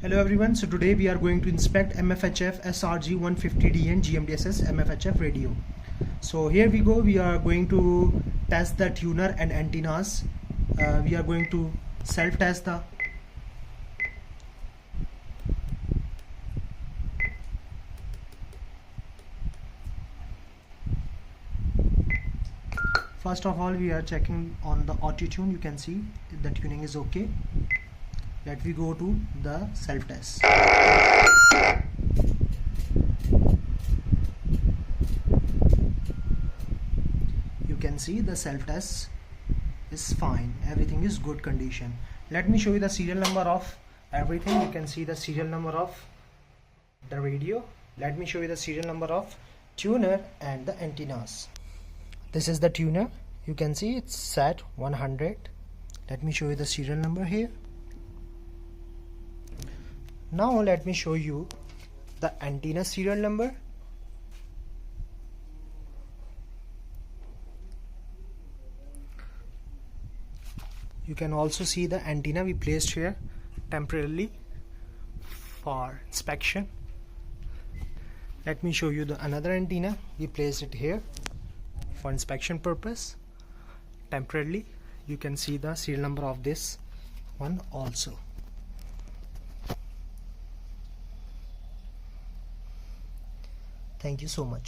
Hello everyone, so today we are going to inspect MFHF SRG-150DN GMDSS MFHF radio. So here we go, we are going to test the tuner and antennas. We are going to self-test the First of all, we are checking on the auto tune. You can see the tuning is okay. Let me go to the self-test. You can see the self-test is fine. Everything is good condition. Let me show you the serial number of everything. You can see the serial number of the radio. Let me show you the serial number of tuner and the antennas. This is the tuner. You can see it's set 100. Let me show you the serial number here. Now let me show you the antenna serial number. You can also see the antenna we placed here temporarily for inspection. Let me show you the another antenna. We placed it here for inspection purpose temporarily. You can see the serial number of this one also. Thank you so much.